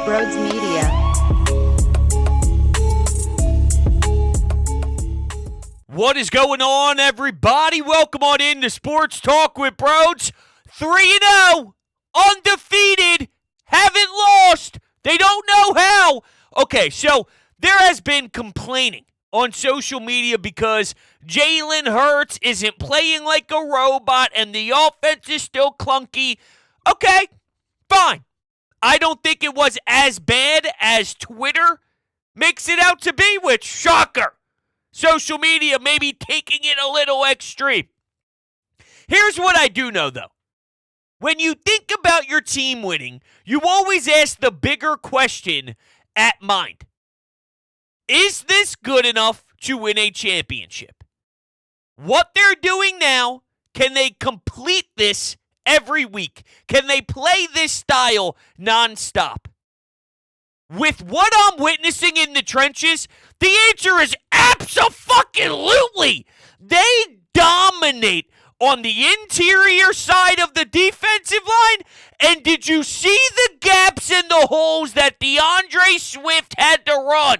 Broads Media. What is going on, everybody? Welcome on in to Sports Talk with Broads. 3-0, undefeated, haven't lost. They don't know how. Okay, so there has been complaining on social media because Jalen Hurts isn't playing like a robot and the offense is still clunky. Okay, fine. I don't think it was as bad as Twitter makes it out to be, which, shocker. Social media may be taking it a little extreme. Here's what I do know, though. When you think about your team winning, you always ask the bigger question at mind. Is this good enough to win a championship? What they're doing now, can they complete this every week? Can they play this style nonstop? With what I'm witnessing in the trenches, the answer is abso-fucking-lutely. They dominate on the interior side of the defensive line. And did you see the gaps and the holes that DeAndre Swift had to run?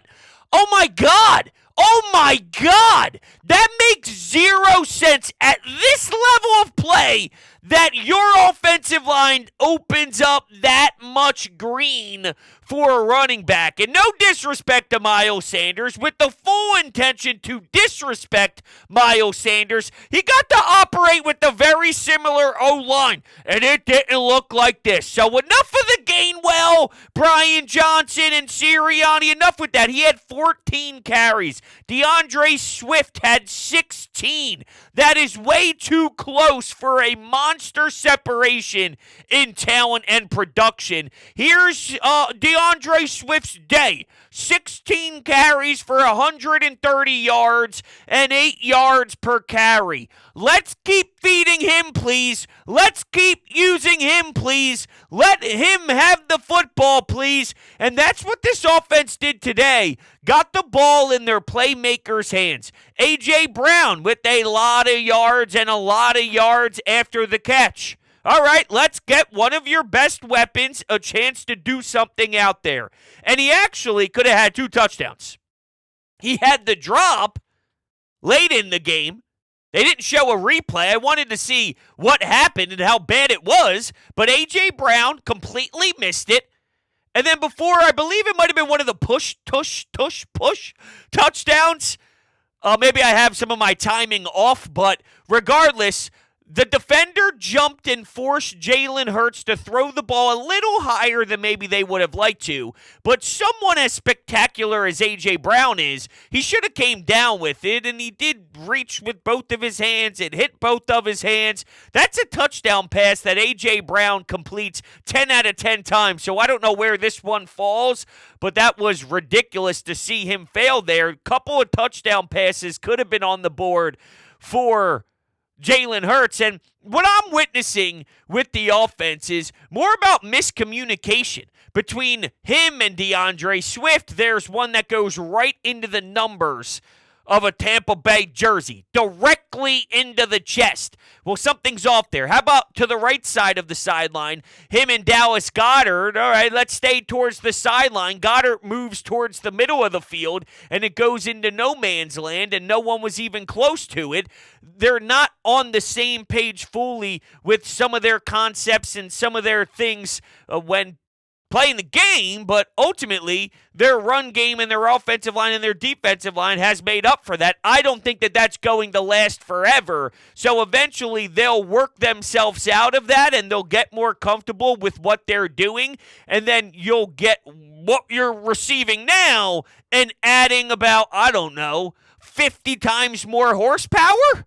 Oh, my God. Oh, my God. That makes zero sense at this level of play that your offensive line opens up that much green for a running back. And no disrespect to Miles Sanders, with the full intention to disrespect Miles Sanders, he got to operate with the very similar O-line, and it didn't look like this. So enough of the Gainwell, Brian Johnson, and Sirianni. Enough with that. He had 14 carries. DeAndre Swift had 16. That is way too close for a monster separation in talent and production. Here's DeAndre Swift's day. 16 carries for 130 yards and 8 yards per carry. Let's keep feeding him, please. Let's keep using him, please. Let him have the football, please. And that's what this offense did today. Got the ball in their playmakers' hands. A.J. Brown with a lot of yards and a lot of yards after the catch. All right, let's get one of your best weapons a chance to do something out there. And he actually could have had 2 touchdowns. He had the drop late in the game. They didn't show a replay. I wanted to see what happened and how bad it was. But A.J. Brown completely missed it. And then before, I believe it might have been one of the push touchdowns. Maybe I have some of my timing off, but regardless, the defender jumped and forced Jalen Hurts to throw the ball a little higher than maybe they would have liked to. But someone as spectacular as A.J. Brown is, he should have came down with it, and he did reach with both of his hands. It hit both of his hands. That's a touchdown pass that A.J. Brown completes 10 out of 10 times. So I don't know where this one falls, but that was ridiculous to see him fail there. A couple of touchdown passes could have been on the board for Jalen Hurts. And what I'm witnessing with the offense is more about miscommunication between him and DeAndre Swift. There's one that goes right into the numbers of a Tampa Bay jersey, directly into the chest. Well, something's off there. How about to the right side of the sideline, him and Dallas Goedert? All right, let's stay towards the sideline. Goedert moves towards the middle of the field, and it goes into no man's land, and no one was even close to it. They're not on the same page fully with some of their concepts and some of their things when playing the game, but ultimately their run game and their offensive line and their defensive line has made up for that. I don't think that that's going to last forever. So eventually they'll work themselves out of that and they'll get more comfortable with what they're doing. And then you'll get what you're receiving now and adding about, 50 times more horsepower.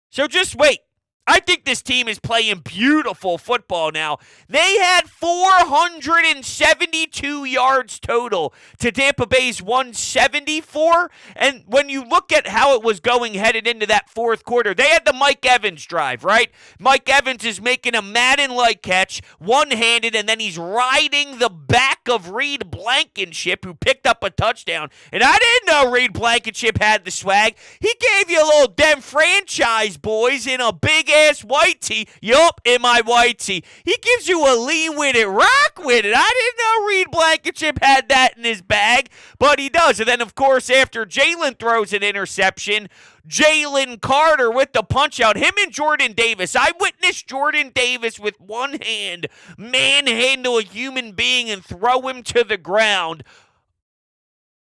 So just wait. I think this team is playing beautiful football now. They had 472 yards total to Tampa Bay's 174. And when you look at how it was going headed into that fourth quarter, they had the Mike Evans drive, right? Mike Evans is making a Madden-like catch, one-handed, and then he's riding the back of Reed Blankenship, who picked up a touchdown. And I didn't know Reed Blankenship had the swag. He gave you a little dem franchise boys in a big-ass white tee. Yup, in my white tee. He gives you a lean with it, rock with it. I didn't know Reed Blankenship had that in his bag, but he does. And then, of course, after Jalen throws an interception, Jalen Carter with the punch out. Him and Jordan Davis. I witnessed Jordan Davis with one hand manhandle a human being and throw him to the ground.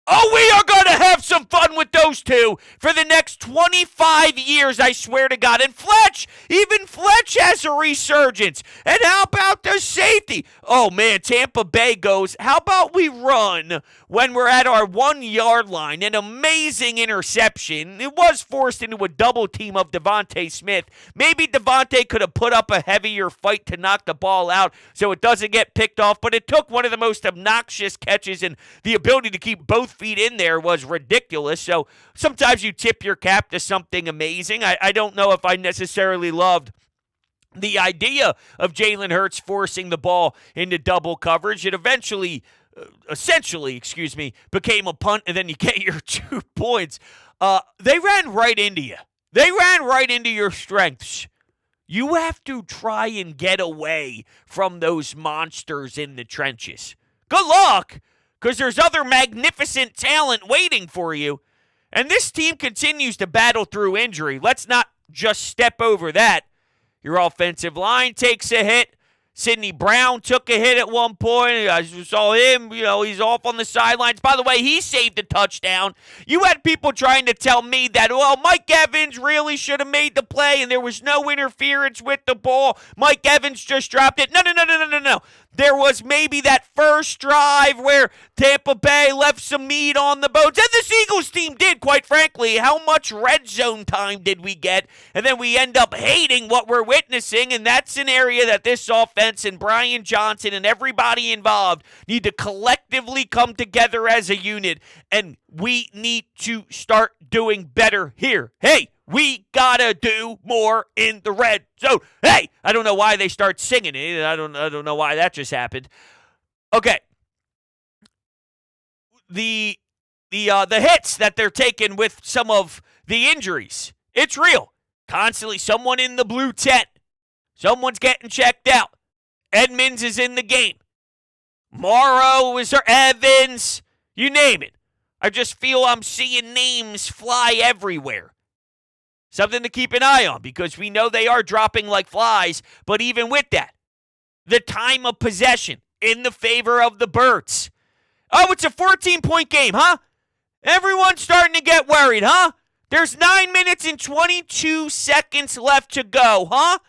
Oh, we are going to have some fun with those two for the next 25 years, I swear to God. And Fletch, even Fletch has a resurgence. And how about the safety? Oh, man, Tampa Bay goes, how about we run when we're at our 1 yard line? An amazing interception. It was forced into a double team of Devontae Smith. Maybe Devontae could have put up a heavier fight to knock the ball out so it doesn't get picked off, but it took one of the most obnoxious catches, and the ability to keep both feet in there was ridiculous. So sometimes you tip your cap to something amazing. I don't know if I necessarily loved the idea of Jalen Hurts forcing the ball into double coverage. It essentially became a punt, and then you get your 2 points. They ran right into you. They ran right into your strengths. You have to try and get away from those monsters in the trenches. Good luck, because there's other magnificent talent waiting for you. And this team continues to battle through injury. Let's not just step over that. Your offensive line takes a hit. Sidney Brown took a hit at one point. I saw him, he's off on the sidelines. By the way, he saved a touchdown. You had people trying to tell me that, Mike Evans really should have made the play and there was no interference with the ball. Mike Evans just dropped it. No. There was maybe that first drive where Tampa Bay left some meat on the bones. And the Eagles team did, quite frankly. How much red zone time did we get? And then we end up hating what we're witnessing, and that's an area that this offense and Brian Johnson and everybody involved need to collectively come together as a unit, and we need to start doing better here. Hey, we gotta do more in the red zone. Hey, I don't know why they start singing it. I don't know why that just happened. Okay. The hits that they're taking with some of the injuries. It's real. Constantly someone in the blue tent. Someone's getting checked out. Edmonds is in the game. Morrow is Evans. You name it. I just feel I'm seeing names fly everywhere. Something to keep an eye on, because we know they are dropping like flies. But even with that, the time of possession in the favor of the Birds. Oh, it's a 14-point game, huh? Everyone's starting to get worried, huh? There's 9 minutes and 22 seconds left to go, huh?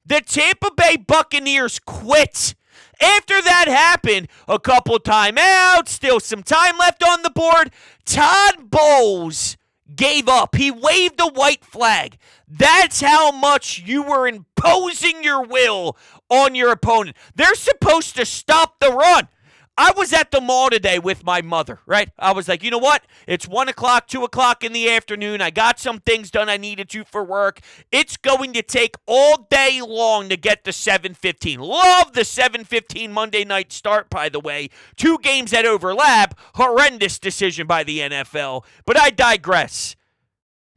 The Tampa Bay Buccaneers quit. After that happened, a couple timeouts, still some time left on the board. Todd Bowles gave up. He waved a white flag. That's how much you were imposing your will on your opponent. They're supposed to stop the run. I was at the mall today with my mother, right? I was like, you know what? It's 1 o'clock, 2 o'clock in the afternoon. I got some things done I needed to for work. It's going to take all day long to get to 7:15. Love the 7:15 Monday night start, by the way. 2 games that overlap. Horrendous decision by the NFL. But I digress.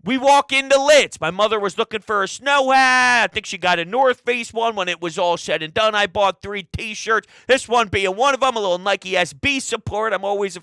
We walk into Lids. My mother was looking for a snow hat. I think she got a North Face one. When it was all said and done, I bought 3 T-shirts. This one being one of them, a little Nike SB support. I'm always a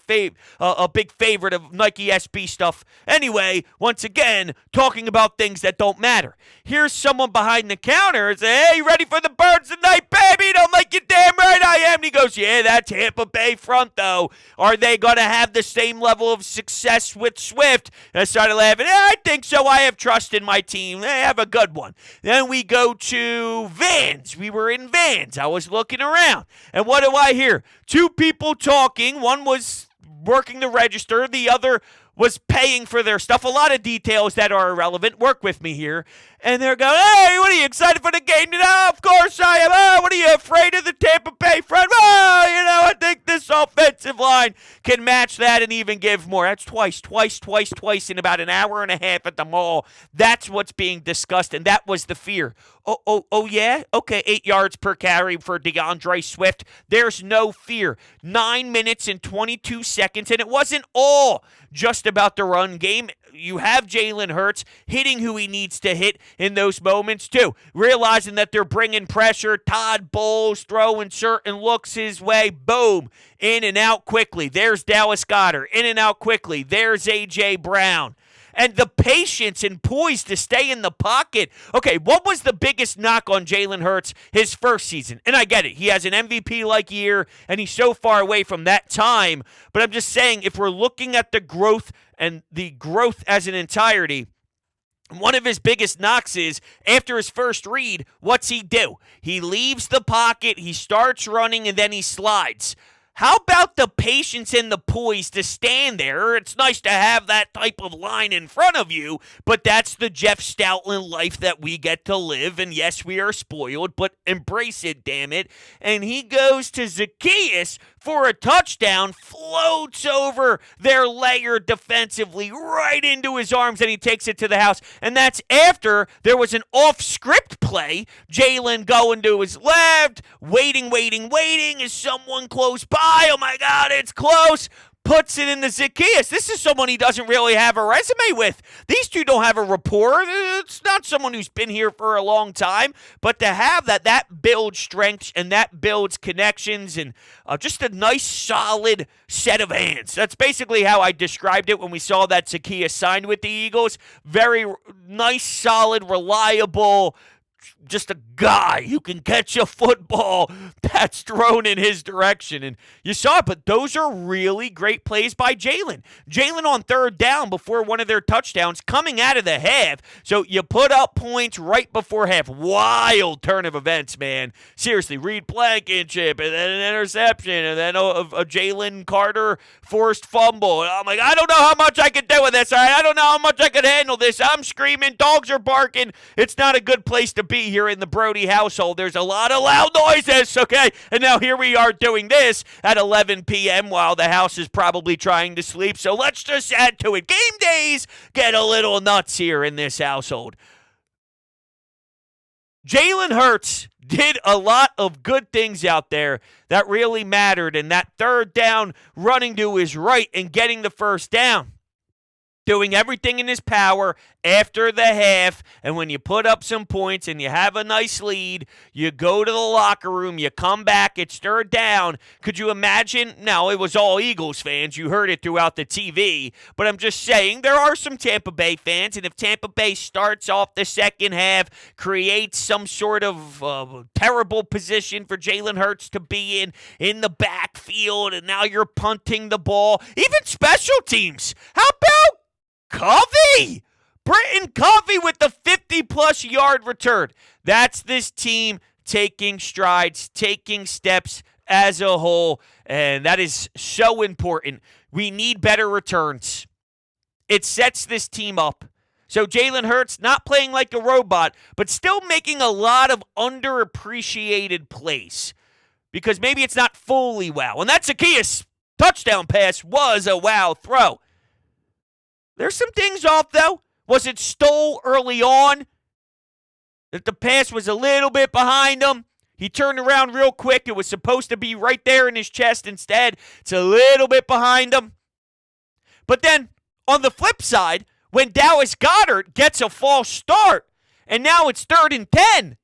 big favorite of Nike SB stuff. Anyway, once again, talking about things that don't matter. Here's someone behind the counter and say, hey, you ready for the Birds tonight, baby? Don't like you damn right I am. And he goes, yeah, that Tampa Bay front, though. Are they going to have the same level of success with Swift? And I started laughing. I think so. I have trust in my team. They have a good one. Then we go to Vans. We were in Vans. I was looking around. And what do I hear? 2 people talking. One was working the register. The other was paying for their stuff. A lot of details that are irrelevant. Work with me here. And they're going, hey, what are you, excited for the game? Of course I am. Oh, what are you, afraid of the Tampa Bay front? Oh, I think this offensive line can match that and even give more. That's twice in about an hour and a half at the mall. That's what's being discussed, and that was the fear. Oh, yeah? Okay, 8 yards per carry for DeAndre Swift. There's no fear. 9 minutes and 22 seconds, and it wasn't all just about the run game. you have Jalen Hurts hitting who he needs to hit in those moments too. Realizing that they're bringing pressure. Todd Bowles throwing certain looks his way. Boom. In and out quickly. There's Dallas Goedert. In and out quickly. There's A.J. Brown. And the patience and poise to stay in the pocket. Okay, what was the biggest knock on Jalen Hurts his first season? And I get it. He has an MVP-like year, and he's so far away from that time. But I'm just saying, if we're looking at the growth and the growth as an entirety, one of his biggest knocks is, after his first read, what's he do? He leaves the pocket, he starts running, and then he slides. How about the patience and the poise to stand there? It's nice to have that type of line in front of you, but that's the Jeff Stoutland life that we get to live. And yes, we are spoiled, but embrace it, damn it. And he goes to Zacchaeus for a touchdown, floats over their layer defensively right into his arms, and he takes it to the house. And that's after there was an off-script play. Jalen going to his left, waiting. Is someone close by? Oh, my God, it's close. Puts it into Zacchaeus. This is someone he doesn't really have a resume with. These two don't have a rapport. It's not someone who's been here for a long time. But to have that builds strength and that builds connections and just a nice, solid set of hands. That's basically how I described it when we saw that Zacchaeus signed with the Eagles. Very nice, solid, reliable, just a guy who can catch a football that's thrown in his direction. And you saw it, but those are really great plays by Jalen. Jalen on third down before one of their touchdowns coming out of the half. So you put up points right before half. Wild turn of events, man. Seriously, Reed Blankenship, and then an interception, and then a Jalen Carter forced fumble. And I'm like, I don't know how much I could do with this. All right? I don't know how much I could handle this. I'm screaming. Dogs are barking. It's not a good place to be here in the Brody household. There's a lot of loud noises, okay? And now here we are doing this at 11 p.m. while the house is probably trying to sleep. So let's just add to it. Game days get a little nuts here in this household. Jalen Hurts did a lot of good things out there that really mattered. And that third down, running to his right and getting the first down. Doing everything in his power after the half, and when you put up some points and you have a nice lead, you go to the locker room, you come back, it's third down. Could you imagine? Now, it was all Eagles fans. You heard it throughout the TV, but I'm just saying there are some Tampa Bay fans, and if Tampa Bay starts off the second half, creates some sort of terrible position for Jalen Hurts to be in the backfield, and now you're punting the ball, even special teams. How about Covey? Britton Covey with the 50-plus yard return. That's this team taking strides, taking steps as a whole, and that is so important. We need better returns. It sets this team up. So Jalen Hurts not playing like a robot, but still making a lot of underappreciated plays because maybe it's not fully wow. And that Zacchaeus touchdown pass was a wow throw. There's some things off, though. Was it Stoll early on? That the pass was a little bit behind him. He turned around real quick. It was supposed to be right there in his chest instead. It's a little bit behind him. But then, on the flip side, when Dallas Goedert gets a false start, and now it's 3rd and 10,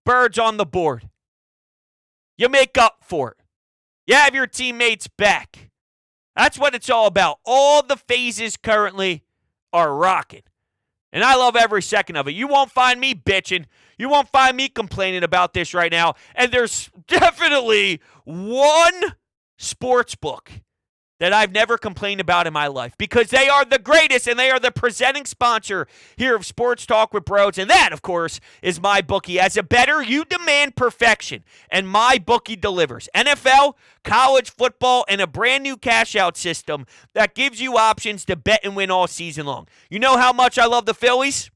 Birds on the board. You make up for it. You have your teammates back. That's what it's all about. All the phases currently are rocking. And I love every second of it. You won't find me bitching. You won't find me complaining about this right now. And there's definitely one sports book that I've never complained about in my life because they are the greatest and they are the presenting sponsor here of Sports Talk with Bros. And that, of course, is MyBookie. As a bettor, you demand perfection, and MyBookie delivers. NFL, college football, and a brand new cash-out system that gives you options to bet and win all season long. You know how much I love the Phillies?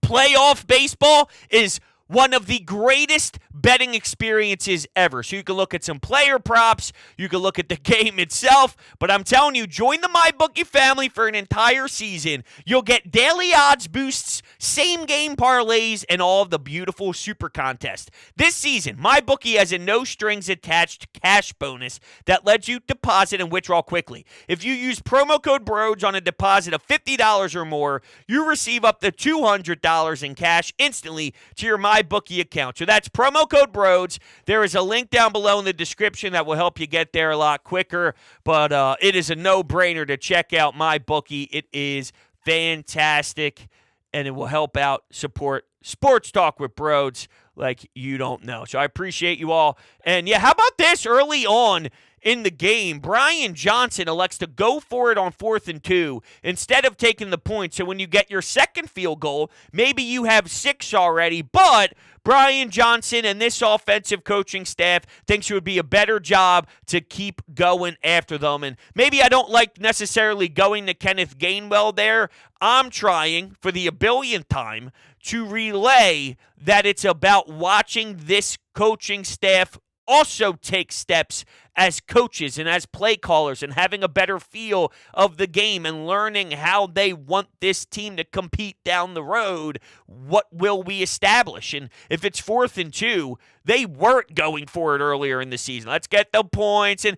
Playoff baseball is one of the greatest betting experiences ever. So you can look at some player props, you can look at the game itself, but I'm telling you, join the MyBookie family for an entire season. You'll get daily odds boosts, same game parlays, and all of the beautiful super contests. This season, MyBookie has a no strings attached cash bonus that lets you deposit and withdraw quickly. If you use promo code BRODES on a deposit of $50 or more, you receive up to $200 in cash instantly to your MyBookie account. So that's promo code BRODES. There is a link down below in the description that will help you get there a lot quicker, but it is a no-brainer to check out MyBookie. It is fantastic, and it will help out support Sports Talk with Broads like you don't know. So I appreciate you all. And yeah, how about this early on in the game? Brian Johnson elects to go for it on 4th and 2 instead of taking the point. So when you get your second field goal, maybe you have 6 already, but Brian Johnson and this offensive coaching staff thinks it would be a better job to keep going after them. And maybe I don't like necessarily going to Kenneth Gainwell there. I'm trying for the 1,000,000th time to relay that it's about watching this coaching staff also take steps as coaches and as play callers and having a better feel of the game and learning how they want this team to compete down the road. What will we establish? And if it's 4th and 2, they weren't going for it earlier in the season. Let's get the points. And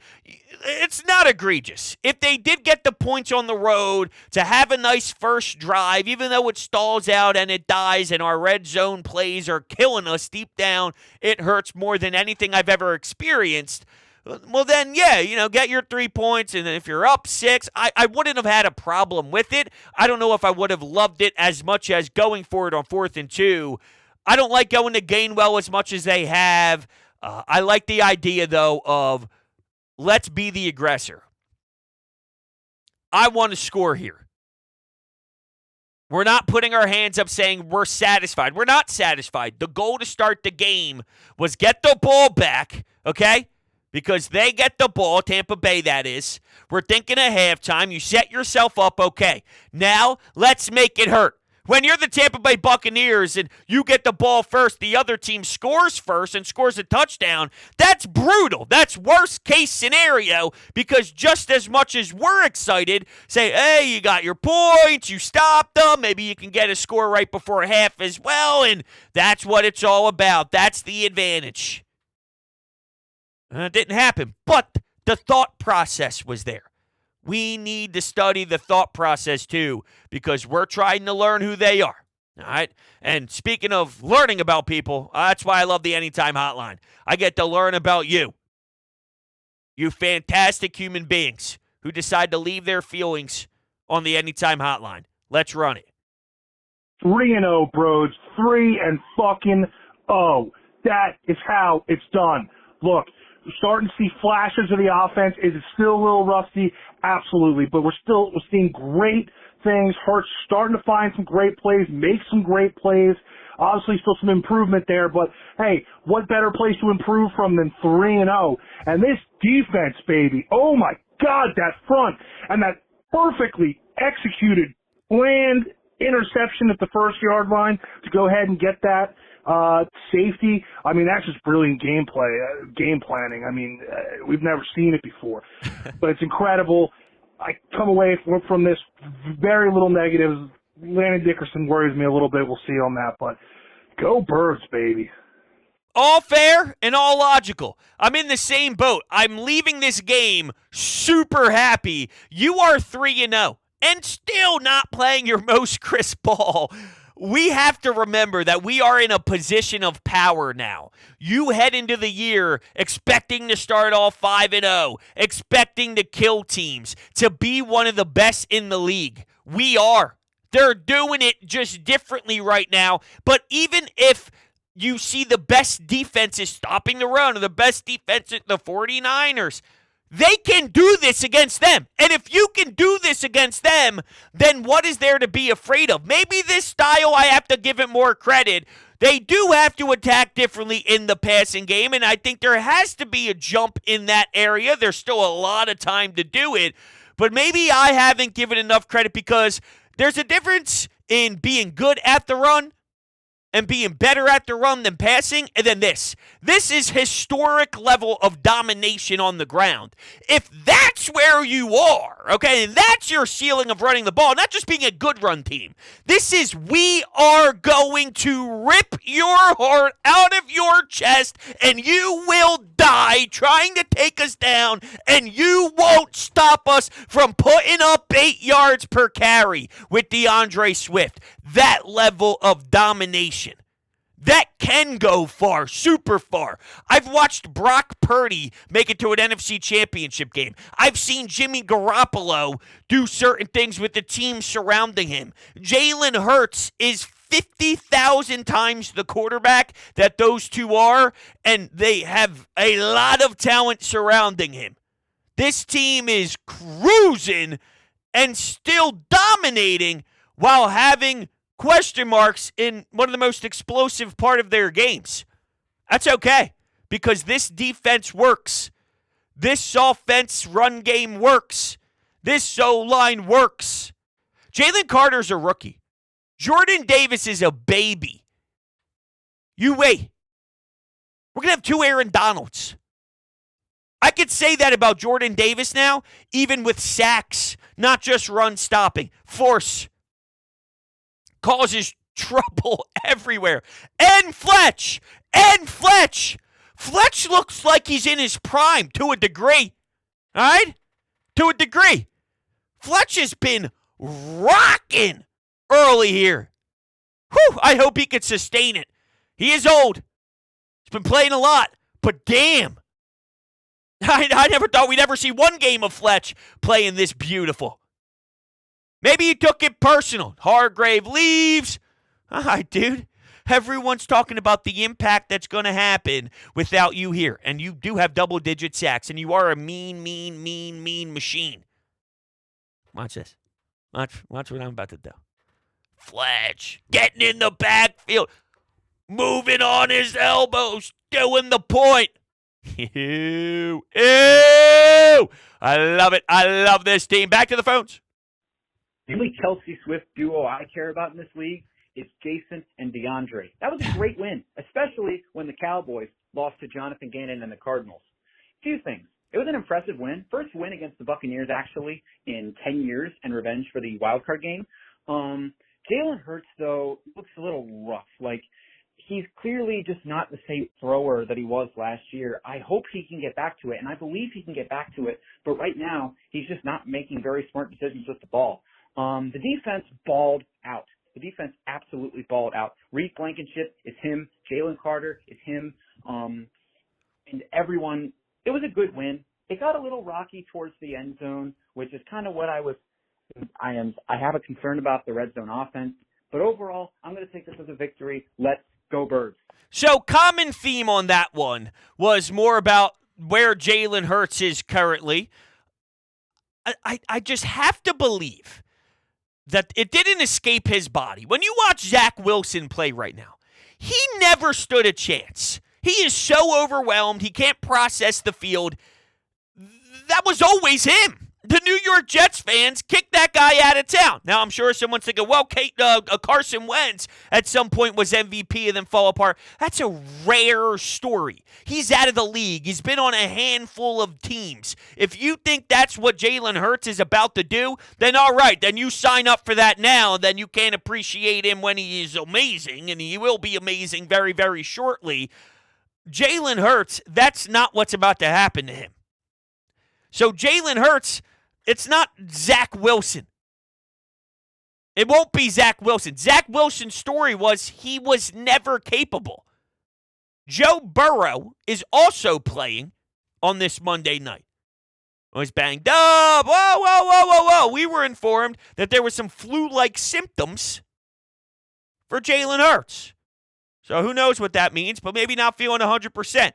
it's not egregious. If they did get the points on the road to have a nice first drive, even though it stalls out and it dies and our red zone plays are killing us deep down, it hurts more than anything I've ever experienced. Well, then, yeah, get your 3 points, and then if you're up 6, I wouldn't have had a problem with it. I don't know if I would have loved it as much as going for it on 4th and 2. I don't like going to Gainwell as much as they have. I like the idea, though, of let's be the aggressor. I want to score here. We're not putting our hands up saying we're satisfied. We're not satisfied. The goal to start the game was get the ball back, okay? Because they get the ball, Tampa Bay that is. We're thinking of halftime. You set yourself up, okay. Now, let's make it hurt. When you're the Tampa Bay Buccaneers and you get the ball first, the other team scores first and scores a touchdown, that's brutal. That's worst case scenario because just as much as we're excited, say, hey, you got your points, you stopped them, maybe you can get a score right before half as well, and that's what it's all about. That's the advantage. It didn't happen, but the thought process was there. We need to study the thought process too because we're trying to learn who they are. All right? And speaking of learning about people, that's why I love the Anytime Hotline. I get to learn about you. You fantastic human beings who decide to leave their feelings on the Anytime Hotline. Let's run it. 3-0, bros. 3-0. That is how it's done. Look, we're starting to see flashes of the offense. Is it still a little rusty? Absolutely. But we're seeing great things. Hurts starting to find some great plays, make some great plays. Obviously still some improvement there, but hey, what better place to improve from than 3-0? And this defense, baby, oh my God, that front and that perfectly executed, planned interception at the 1-yard line to go ahead and get that safety. I mean, that's just brilliant game planning. I mean, we've never seen it before, but it's incredible. I come away from this very little negatives. Landon Dickerson worries me a little bit. We'll see on that, but go Birds, baby. All fair and all logical. I'm in the same boat. I'm leaving this game super happy. You are 3-0 and still not playing your most crisp ball. We have to remember that we are in a position of power now. You head into the year expecting to start off 5-0, expecting to kill teams, to be one of the best in the league. We are. They're doing it just differently right now. But even if you see the best defenses stopping the run or the best defense at the 49ers, they can do this against them. And if you can do this against them, then what is there to be afraid of? Maybe this style, I have to give it more credit. They do have to attack differently in the passing game, and I think there has to be a jump in that area. There's still a lot of time to do it, but maybe I haven't given enough credit because there's a difference in being good at the run and being better at the run than passing, and then this. This is historic level of domination on the ground. If that's where you are, okay, and that's your ceiling of running the ball, not just being a good run team, this is we are going to rip your heart out of your chest, and you will die trying to take us down, and you won't stop us from putting up 8 yards per carry with DeAndre Swift. That level of domination. That can go far, super far. I've watched Brock Purdy make it to an NFC championship game. I've seen Jimmy Garoppolo do certain things with the team surrounding him. Jalen Hurts is 50,000 times the quarterback that those two are, and they have a lot of talent surrounding him. This team is cruising and still dominating while having question marks in one of the most explosive part of their games. That's okay, because this defense works. This offense run game works. This O-line works. Jalen Carter's a rookie. Jordan Davis is a baby. You wait. We're going to have 2 Aaron Donalds. I could say that about Jordan Davis now, even with sacks, not just run stopping. Force causes trouble everywhere. And Fletch. Fletch looks like he's in his prime to a degree. All right? To a degree. Fletch has been rocking early here. Whew, I hope he could sustain it. He is old. He's been playing a lot. But damn. I never thought we'd ever see one game of Fletch playing this beautiful. Maybe he took it personal. Hargrave leaves. All right, dude. Everyone's talking about the impact that's going to happen without you here. And you do have double-digit sacks. And you are a mean machine. Watch this. Watch what I'm about to do. Fletch getting in the backfield. Moving on his elbows. Doing the point. Ew. I love it. I love this team. Back to the phones. The only Kelsey Swift duo I care about in this league is Jason and DeAndre. That was a great win, especially when the Cowboys lost to Jonathan Gannon and the Cardinals. Few things. It was an impressive win. First win against the Buccaneers, actually, in 10 years, and revenge for the wildcard game. Jalen Hurts, though, looks a little rough. Like, he's clearly just not the same thrower that he was last year. I hope he can get back to it, and I believe he can get back to it. But right now, he's just not making very smart decisions with the ball. The defense balled out. The defense absolutely balled out. Reese Blankenship is him. Jalen Carter is him. And everyone, it was a good win. It got a little rocky towards the end zone, which is kind of what I have a concern about the red zone offense. But overall, I'm going to take this as a victory. Let's go Birds. So common theme on that one was more about where Jalen Hurts is currently. I just have to believe that it didn't escape his body. When you watch Zach Wilson play right now, he never stood a chance. He is so overwhelmed. He can't process the field. That was always him. The New York Jets fans kicked that guy out of town. Now, I'm sure someone's thinking, well, Carson Wentz at some point was MVP and then fall apart. That's a rare story. He's out of the league. He's been on a handful of teams. If you think that's what Jalen Hurts is about to do, then all right, then you sign up for that now, then you can't appreciate him when he is amazing, and he will be amazing very, very shortly. Jalen Hurts, that's not what's about to happen to him. So Jalen Hurts, it's not Zach Wilson. It won't be Zach Wilson. Zach Wilson's story was he was never capable. Joe Burrow is also playing on this Monday night. Was banged up. Whoa. We were informed that there were some flu-like symptoms for Jalen Hurts. So who knows what that means, but maybe not feeling 100%.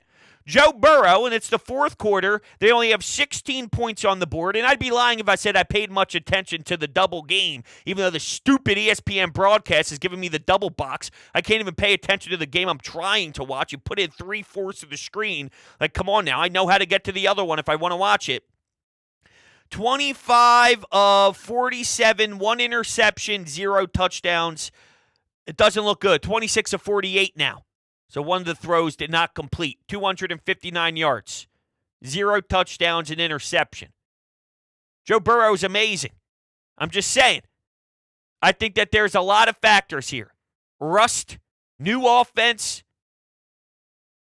Joe Burrow, and it's the fourth quarter. They only have 16 points on the board, and I'd be lying if I said I paid much attention to the double game, even though the stupid ESPN broadcast is giving me the double box. I can't even pay attention to the game I'm trying to watch. You put in 3/4 of the screen. Like, come on now. I know how to get to the other one if I want to watch it. 25 of 47, 1 interception, 0 touchdowns. It doesn't look good. 26 of 48 now. So one of the throws did not complete. 259 yards. 0 touchdowns and interception. Joe Burrow is amazing. I'm just saying. I think that there's a lot of factors here. Rust, new offense,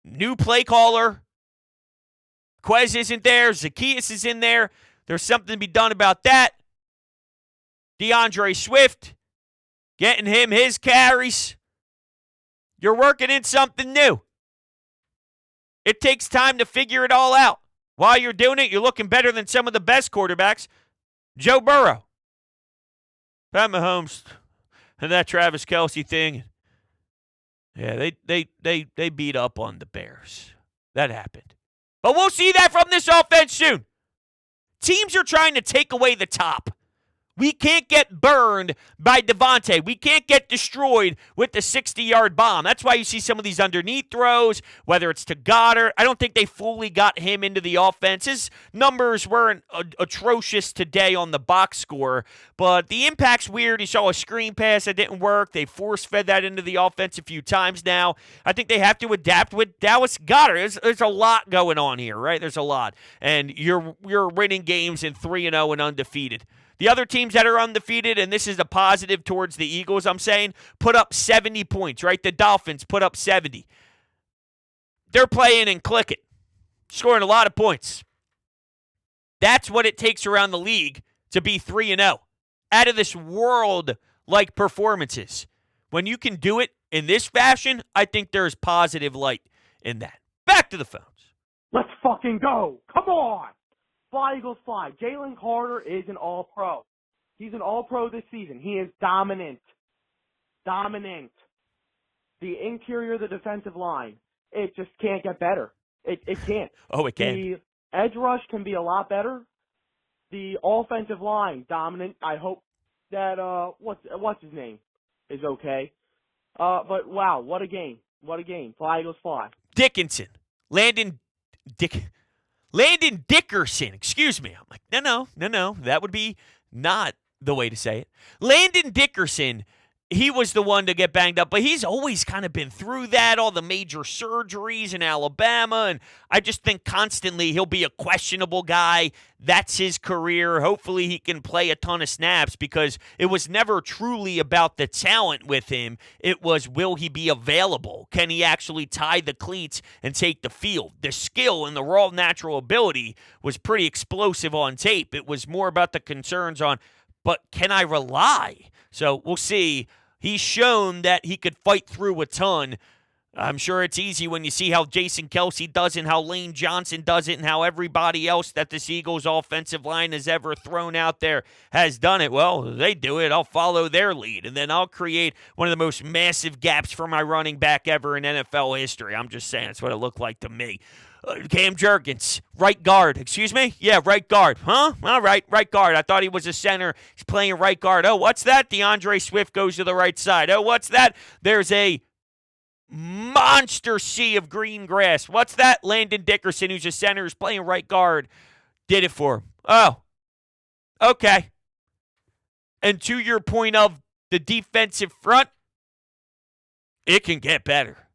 new play caller. Quez isn't there. Zacchaeus is in there. There's something to be done about that. DeAndre Swift, getting him his carries. You're working in something new. It takes time to figure it all out. While you're doing it, you're looking better than some of the best quarterbacks. Joe Burrow, Pat Mahomes, and that Travis Kelce thing. Yeah, they beat up on the Bears. That happened. But we'll see that from this offense soon. Teams are trying to take away the top. We can't get burned by Devontae. We can't get destroyed with the 60-yard bomb. That's why you see some of these underneath throws, whether it's to Goddard. I don't think they fully got him into the offense. His numbers weren't atrocious today on the box score, but the impact's weird. He saw a screen pass that didn't work. They force-fed that into the offense a few times now. I think they have to adapt with Dallas Goddard. There's a lot going on here, right? There's a lot. And you're winning games in 3-0 and undefeated. The other teams that are undefeated, and this is a positive towards the Eagles, I'm saying, put up 70 points, right? The Dolphins put up 70. They're playing and clicking, scoring a lot of points. That's what it takes around the league to be 3-0. Out of this world-like performances. When you can do it in this fashion, I think there's positive light in that. Back to the phones. Let's fucking go. Come on. Fly, Eagles, fly. Jalen Carter is an all-pro. He's an all-pro this season. He is dominant. Dominant. The interior of the defensive line, it just can't get better. It can't. Oh, it can. The edge rush can be a lot better. The offensive line, dominant. I hope that, what's his name is okay. But, wow, what a game. What a game. Fly, Eagles, fly. Dickinson. Landon Dickerson, excuse me. I'm like, no. That would be not the way to say it. Landon Dickerson, he was the one to get banged up, but he's always kind of been through that, all the major surgeries in Alabama, and I just think constantly he'll be a questionable guy. That's his career. Hopefully he can play a ton of snaps because it was never truly about the talent with him. It was, will he be available? Can he actually tie the cleats and take the field? The skill and the raw natural ability was pretty explosive on tape. It was more about the concerns on, but can I rely? So we'll see. He's shown that he could fight through a ton. I'm sure it's easy when you see how Jason Kelce does it, how Lane Johnson does it, and how everybody else that this Eagles offensive line has ever thrown out there has done it. Well, they do it. I'll follow their lead, and then I'll create one of the most massive gaps for my running back ever in NFL history. I'm just saying that's what it looked like to me. Cam Jurgens, right guard. Excuse me? Yeah, right guard. Huh? All right, right guard. I thought he was a center. He's playing right guard. Oh, what's that? DeAndre Swift goes to the right side. Oh, what's that? There's a monster sea of green grass. What's that? Landon Dickerson, who's a center, is playing right guard. Did it for him. Oh, okay. And to your point of the defensive front, it can get better.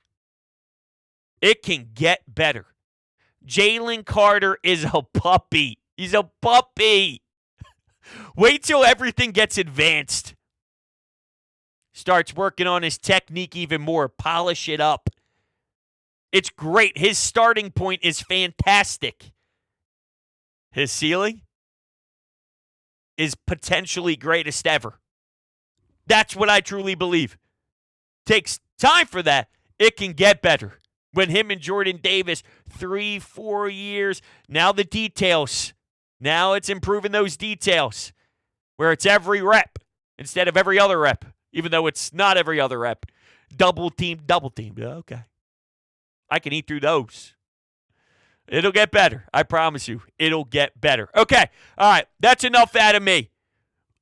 It can get better. Jalen Carter is a puppy. He's a puppy. Wait till everything gets advanced. Starts working on his technique even more. Polish it up. It's great. His starting point is fantastic. His ceiling is potentially greatest ever. That's what I truly believe. Takes time for that. It can get better. When him and Jordan Davis, 3-4 years, now the details. Now it's improving those details where it's every rep instead of every other rep, even though it's not every other rep. Double team. Okay. I can eat through those. It'll get better. I promise you. It'll get better. Okay. All right. That's enough out of me.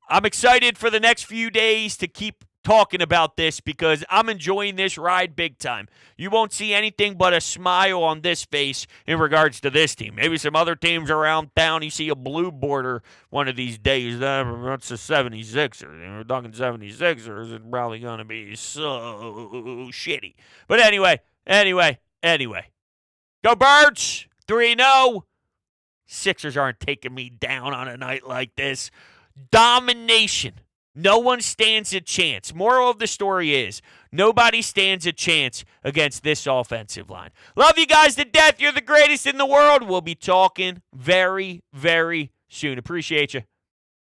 I'm excited for the next few days to keep talking about this because I'm enjoying this ride big time. You won't see anything but a smile on this face in regards to this team. Maybe some other teams around town, you see a blue border one of these days. That's the 76ers. We're talking 76ers. It's probably going to be so shitty. But anyway. Go Birds! 3-0. Sixers aren't taking me down on a night like this. Domination. No one stands a chance. Moral of the story is, nobody stands a chance against this offensive line. Love you guys to death. You're the greatest in the world. We'll be talking very, very soon. Appreciate you.